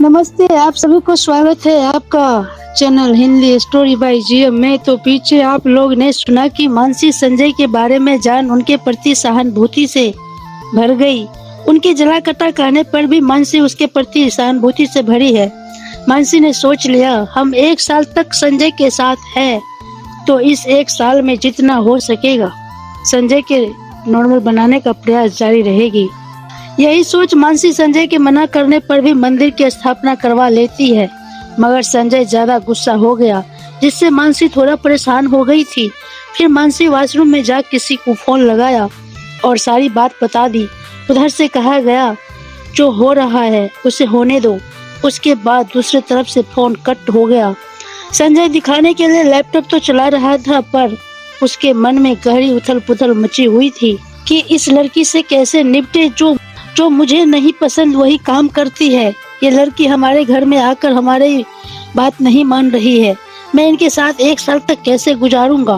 नमस्ते, आप सभी को स्वागत है आपका चैनल हिंदी स्टोरी बाय जियो में। तो पीछे आप लोग ने सुना कि मानसी संजय के बारे में जान उनके प्रति सहानुभूति से भर गई। उनके जला कटा कहने पर भी मानसी उसके प्रति सहानुभूति से भरी है। मानसी ने सोच लिया, हम 1 साल तक संजय के साथ है तो इस 1 साल में जितना हो सकेगा संजय के नॉर्मल बनाने का प्रयास जारी रहेगी। यही सोच मानसी संजय के मना करने पर भी मंदिर की स्थापना करवा लेती है, मगर संजय ज्यादा गुस्सा हो गया, जिससे मानसी थोड़ा परेशान हो गई थी। फिर मानसी वॉशरूम में जा किसी को फोन लगाया और सारी बात बता दी। उधर से कहा गया, जो हो रहा है उसे होने दो। उसके बाद दूसरी तरफ से फोन कट हो गया। संजय दिखाने के लिए लैपटॉप तो चला रहा था, पर उसके मन में गहरी उथल पुथल मची हुई थी कि इस लड़की से कैसे निपटे जो मुझे नहीं पसंद वही काम करती है। ये लड़की हमारे घर में आकर हमारी बात नहीं मान रही है। मैं इनके साथ 1 साल तक कैसे गुजारूंगा।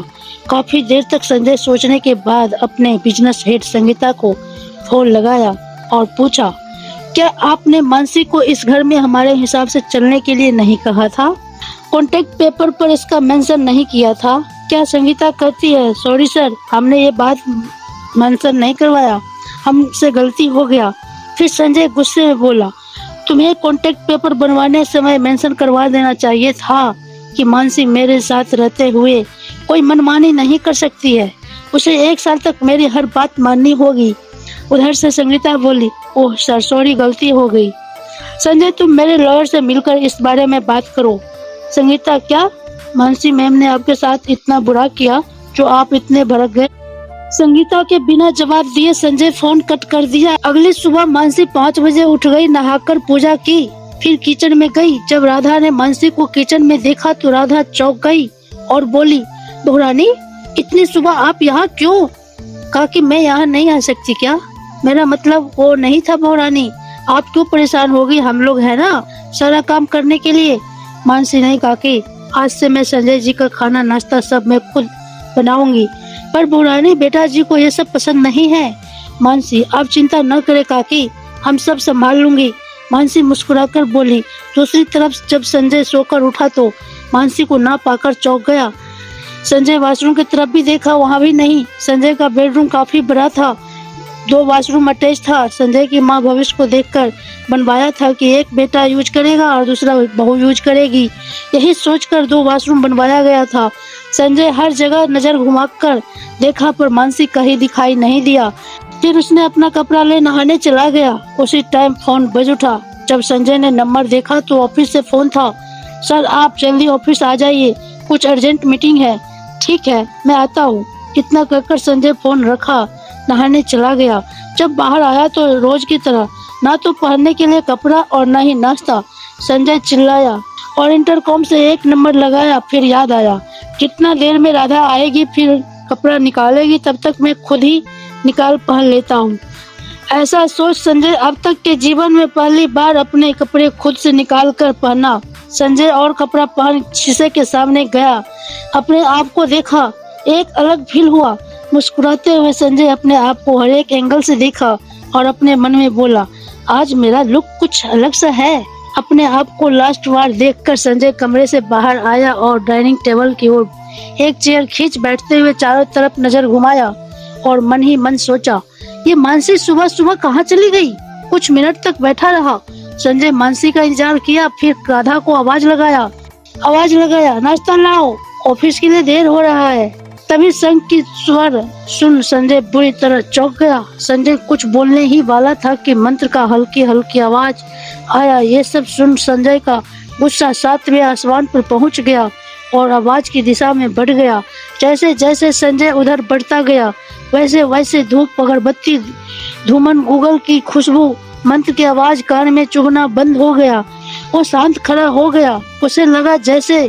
काफी देर तक संजय सोचने के बाद अपने बिजनेस हेड संगीता को फोन लगाया और पूछा, क्या आपने मानसी को इस घर में हमारे हिसाब से चलने के लिए नहीं कहा था? कॉन्ट्रैक्ट पेपर पर इसका मेंशन नहीं किया था क्या? संगीता कहती है, सॉरी सर, हमने ये बात मेंशन नहीं करवाया, हमसे गलती हो गया। फिर संजय गुस्से में बोला, तुम्हें कॉन्ट्रैक्ट पेपर बनवाने समय मेंशन करवा देना चाहिए था कि मानसी मेरे साथ रहते हुए कोई मनमानी नहीं कर सकती है। उसे 1 साल तक मेरी हर बात माननी होगी। उधर से संगीता बोली, ओह सर, सॉरी, गलती हो गई। संजय, तुम मेरे लॉयर से मिलकर इस बारे में बात करो। संगीता, क्या मानसी मैम ने आपके साथ इतना बुरा किया जो आप इतने भड़क गए? संगीता के बिना जवाब दिए संजय फोन कट कर दिया। अगली सुबह मानसी 5 बजे उठ गई, नहाकर पूजा की, फिर किचन में गई। जब राधा ने मानसी को किचन में देखा तो राधा चौंक गई और बोली, बहुरानी, इतनी सुबह आप यहाँ क्यों? कहा कि मैं यहाँ नहीं आ सकती क्या? मेरा मतलब वो नहीं था बहुरानी, आप क्यों परेशान होगी, हम लोग है ना सारा काम करने के लिए। मानसी नहीं काकी, आज से मैं संजय जी का खाना नाश्ता सब मैं खुद बनाऊंगी। पर बुरानी, बेटा जी को ये सब पसंद नहीं है। मानसी, आप चिंता न करें काकी, हम सब संभाल लूंगी। मानसी मुस्कुराकर बोली। दूसरी तरफ जब संजय सोकर उठा तो मानसी को ना पाकर चौंक गया। संजय वॉशरूम की तरफ भी देखा, वहाँ भी नहीं। संजय का बेडरूम काफी बड़ा था, 2 वॉशरूम अटैच था। संजय की माँ भविष्य को देखकर बनवाया था कि एक बेटा यूज करेगा और दूसरा बहू यूज करेगी। यही सोचकर 2 वॉशरूम बनवाया गया था। संजय हर जगह नजर घुमाकर देखा, पर मानसी कहीं दिखाई नहीं दिया। फिर उसने अपना कपड़ा ले नहाने चला गया। उसी टाइम फोन बज उठा। जब संजय ने नंबर देखा तो ऑफिस से फोन था। सर, आप जल्दी ऑफिस आ जाइए, कुछ अर्जेंट मीटिंग है। ठीक है, मैं आता हूँ। इतना कहकर संजय फोन रखा, नहाने चला गया। जब बाहर आया तो रोज की तरह ना तो पहनने के लिए कपड़ा और न ही नाश्ता। संजय चिल्लाया और इंटरकॉम से 1 नंबर लगाया। फिर याद आया, कितना देर में राधा आएगी, फिर कपड़ा निकालेगी, तब तक मैं खुद ही निकाल पहन लेता हूँ। ऐसा सोच संजय अब तक के जीवन में पहली बार अपने कपड़े खुद से निकाल कर पहना। संजय और कपड़ा पहन शीशे के सामने गया, अपने आप को देखा, एक अलग फील हुआ। मुस्कुराते हुए संजय अपने आप को हर एक एंगल से देखा और अपने मन में बोला, आज मेरा लुक कुछ अलग सा है। अपने आप को लास्ट बार देखकर संजय कमरे से बाहर आया और डाइनिंग टेबल की ओर एक चेयर खींच बैठते हुए चारों तरफ नजर घुमाया और मन ही मन सोचा, ये मानसी सुबह सुबह कहाँ चली गई? कुछ मिनट तक बैठा रहा। संजय मानसी का इंतजार किया, फिर राधा को आवाज लगाया, नाश्ता लाओ, ऑफिस के लिए देर हो रहा है। तभी संग की स्वर सुन संजय बुरी तरह चौंक गया। संजय कुछ बोलने ही वाला था कि मंत्र का हल्की हल्की आवाज आया। ये सब सुन संजय का गुस्सा 7वें आसमान पर पहुंच गया और आवाज की दिशा में बढ़ गया। जैसे जैसे संजय उधर बढ़ता गया, वैसे वैसे धूप, अगरबत्ती, धूमन, गूगल की खुशबू, मंत्र की आवाज कान में चुभना बंद हो गया। वो शांत खड़ा हो गया। उसे लगा जैसे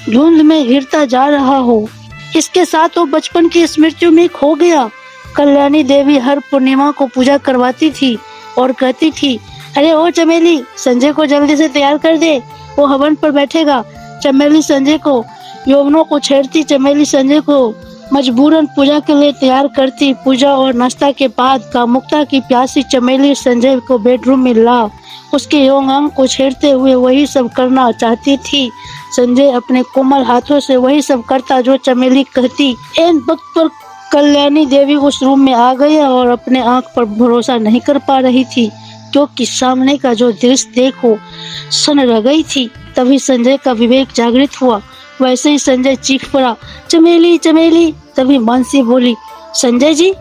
धुंध में गिरता जा रहा हो। इसके साथ वो बचपन की स्मृतियों में खो गया। कल्याणी देवी हर पूर्णिमा को पूजा करवाती थी और कहती थी, अरे ओ चमेली, संजय को जल्दी से तैयार कर दे, वो हवन पर बैठेगा। चमेली संजय को यौवनों को छेड़ती, चमेली संजय को मजबूरन पूजा के लिए तैयार करती। पूजा और नाश्ता के बाद कामुकता की प्यासी चमेली संजय को बेडरूम में ला उसके यौन अंग को छेड़ते हुए वही सब करना चाहती थी। संजय अपने कोमल हाथों से वही सब करता जो चमेली कहती। एन वक्त पर कल्याणी देवी उस रूम में आ गई और अपने आंख पर भरोसा नहीं कर पा रही थी, क्योंकि सामने का जो दृश्य देखो सन रह गई थी। तभी संजय का विवेक जागृत हुआ। वैसे ही संजय चीख पड़ा, चमेली चमेली। तभी मानसी बोली, संजय जी।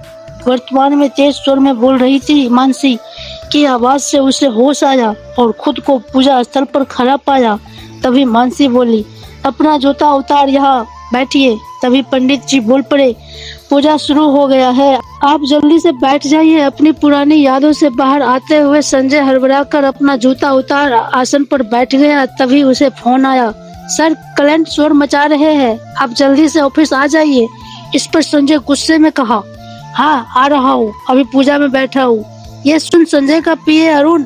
वर्तमान में तेज स्वर में बोल रही थी मानसी की आवाज से उसे होश आया और खुद को पूजा स्थल पर खड़ा पाया। तभी मानसी बोली, अपना जूता उतार, यहाँ बैठिए। तभी पंडित जी बोल पड़े, पूजा शुरू हो गया है, आप जल्दी से बैठ जाइए। अपनी पुरानी यादों से बाहर आते हुए संजय हड़बड़ाकर अपना जूता उतार आसन पर बैठ गया। तभी उसे फोन आया, सर क्लाइंट शोर मचा रहे हैं, आप जल्दी से ऑफिस आ जाइए। इस पर संजय गुस्से में कहा, हाँ आ रहा हूँ, अभी पूजा में बैठा हूँ। ये सुन संजय का पीए अरुण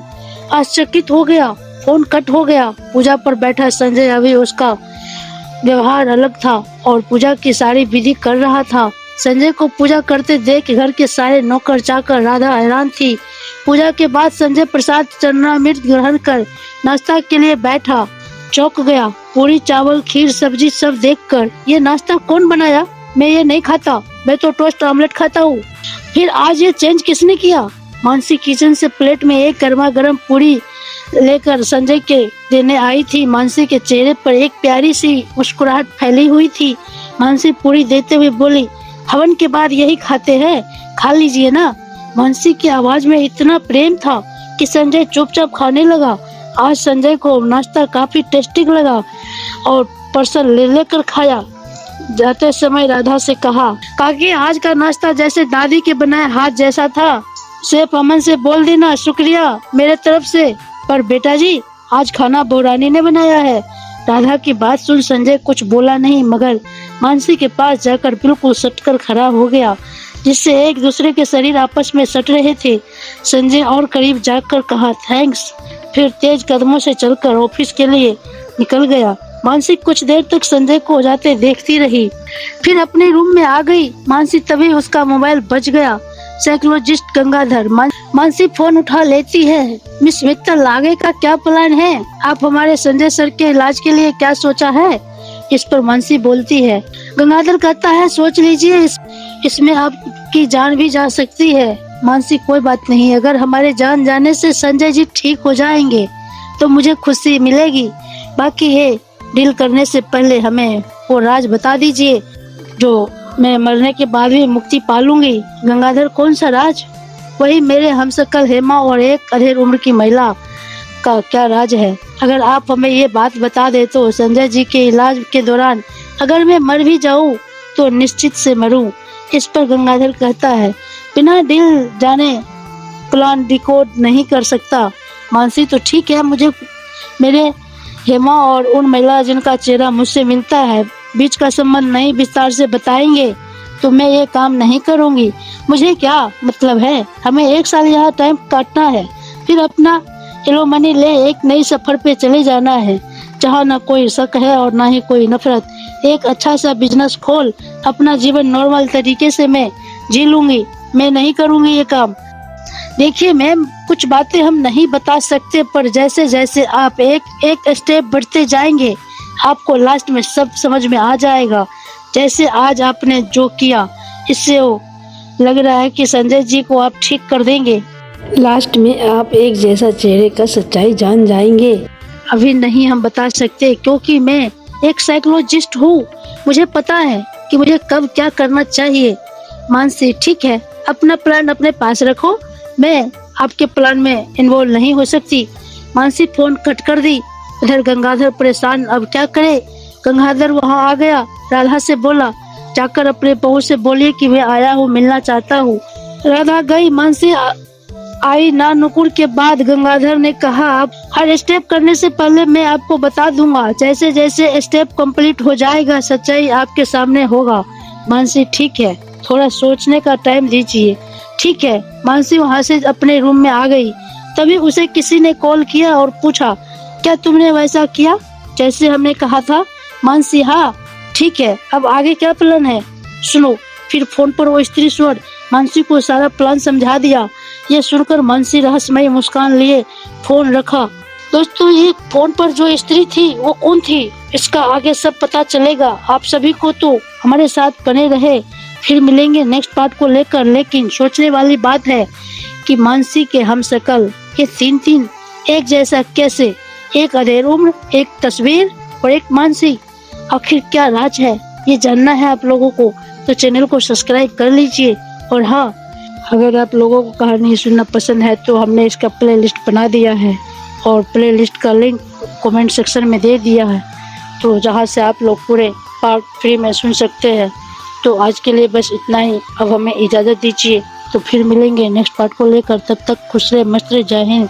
आश्चर्यचकित हो गया। फोन कट हो गया। पूजा पर बैठा संजय अभी उसका व्यवहार अलग था और पूजा की सारी विधि कर रहा था। संजय को पूजा करते देख घर के सारे नौकर चाकर राधा हैरान थी। पूजा के बाद संजय प्रसाद चरणामृत ग्रहण कर नाश्ता के लिए बैठा। चौंक गया। पूरी चावल खीर सब्जी सब देखकर, ये नाश्ता कौन बनाया? मैं ये नहीं खाता, मैं तो टोस्ट ऑमलेट खाता हूँ। फिर आज ये चेंज किसने किया? मानसी किचन से प्लेट में एक गर्मा गर्म पूरी लेकर संजय के देने आई थी। मानसी के चेहरे पर एक प्यारी सी मुस्कुराहट फैली हुई थी। मानसी पूरी देते हुए बोली, हवन के बाद यही खाते हैं, खा लीजिए ना। मानसी की आवाज में इतना प्रेम था कि संजय चुपचाप खाने लगा। आज संजय को नाश्ता काफी टेस्टी लगा और पर्सन ले लेकर खाया। जाते समय राधा से कहा, काकी आज का नाश्ता जैसे दादी के बनाए हाथ जैसा था। शेफ अमन से बोल देना शुक्रिया मेरे तरफ से। पर बेटा जी, आज खाना बोरानी ने बनाया है। राधा की बात सुन संजय कुछ बोला नहीं, मगर मानसी के पास जाकर बिल्कुल सटकर खड़ा हो गया, जिससे एक दूसरे के शरीर आपस में सट रहे थे। संजय और करीब जाकर कहा, थैंक्स। फिर तेज कदमों से चलकर ऑफिस के लिए निकल गया। मानसी कुछ देर तक संजय को जाते देखती रही, फिर अपने रूम में आ गई। मानसी तभी उसका मोबाइल बज गया। साइकोलॉजिस्ट गंगाधर। मानसी फोन उठा लेती है, मिस मित्तल आगे का क्या प्लान है? आप हमारे संजय सर के इलाज के लिए क्या सोचा है? इस पर मानसी बोलती है, गंगाधर कहता है सोच लीजिए, इसमें आपकी जान भी जा सकती है। मानसी, कोई बात नहीं, अगर हमारे जान जाने से संजय जी ठीक हो जाएंगे तो मुझे खुशी मिलेगी। बाकी ये डील करने से पहले हमें वो राज बता दीजिए जो मैं मरने के बाद भी मुक्ति पालूंगी। गंगाधर, कौन सा राज? वही मेरे हमशक्ल हेमा और एक अधेड़ उम्र की महिला का क्या राज है? अगर आप हमें ये बात बता दे तो संजय जी के इलाज के दौरान अगर मैं मर भी जाऊं तो निश्चित से मरूं। इस पर गंगाधर कहता है, बिना डील जाने प्लान डिकोड नहीं कर सकता। मानसी, तो ठीक है, मुझे मेरे हेमा और उन महिला जिनका चेहरा मुझसे मिलता है बीच का संबंध नहीं विस्तार से बताएंगे तो मैं ये काम नहीं करूंगी। मुझे क्या मतलब है, हमें 1 साल यहाँ टाइम काटना है, फिर अपना एलोमनी ले एक नई सफर पे चले जाना है, जहाँ ना कोई शक है और ना ही कोई नफरत। एक अच्छा सा बिजनेस खोल, अपना जीवन नॉर्मल तरीके से मैं जी लूंगी। मैं नहीं करूंगी ये काम। देखिए मैम, कुछ बातें हम नहीं बता सकते, पर जैसे जैसे आप एक एक स्टेप बढ़ते जाएंगे आपको लास्ट में सब समझ में आ जाएगा। जैसे आज आपने जो किया, इससे वो लग रहा है कि संजय जी को आप ठीक कर देंगे। लास्ट में आप एक जैसा चेहरे का सच्चाई जान जाएंगे। अभी नहीं हम बता सकते, क्योंकि मैं एक साइकोलॉजिस्ट हूँ। मुझे पता है कि मुझे कब क्या करना चाहिए। मानसी, ठीक है, अपना प्लान अपने पास रखो, मैं आपके प्लान में इन्वॉल्व नहीं हो सकती। मानसी फोन कट कर दी। इधर गंगाधर परेशान, अब क्या करे। गंगाधर वहाँ आ गया। राधा से बोला, जाकर अपने बहू से बोलिए कि मैं आया हूँ, मिलना चाहता हूँ। राधा गई। मानसी आई ना नुकुर के बाद गंगाधर ने कहा, अब हर स्टेप करने से पहले मैं आपको बता दूंगा, जैसे जैसे स्टेप कंप्लीट हो जाएगा सच्चाई आपके सामने होगा। मानसी, ठीक है, थोड़ा सोचने का टाइम दीजिए। ठीक है। मानसी वहाँ से अपने रूम में आ गई। तभी उसे किसी ने कॉल किया और पूछा, क्या तुमने वैसा किया जैसे हमने कहा था? मानसी, हाँ ठीक है, अब आगे क्या प्लान है? सुनो। फिर फोन पर वो स्त्री स्वर मानसी को सारा प्लान समझा दिया। ये सुनकर मानसी रहस्यमय मुस्कान लिए फोन रखा। दोस्तों, ये फोन पर जो स्त्री थी वो कौन थी, इसका आगे सब पता चलेगा। आप सभी को तो हमारे साथ बने रहे। फिर मिलेंगे नेक्स्ट पार्ट को लेकर। लेकिन सोचने वाली बात है कि मानसी के हमशक्ल ये तीन एक जैसा कैसे? एक अधेड़ उम्र, एक तस्वीर और एक मानसी। आखिर क्या राज है, ये जानना है आप लोगों को, तो चैनल को सब्सक्राइब कर लीजिए। और हाँ, अगर आप लोगों को कहानी सुनना पसंद है तो हमने इसका प्लेलिस्ट बना दिया है और प्लेलिस्ट का लिंक कमेंट सेक्शन में दे दिया है, तो जहां से आप लोग पूरे पार्ट फ्री में सुन सकते हैं। तो आज के लिए बस इतना ही। अब हमें इजाज़त दीजिए, तो फिर मिलेंगे नेक्स्ट पार्ट को लेकर। तब तक खुश रहे, मस्त रहे। जय हिंद।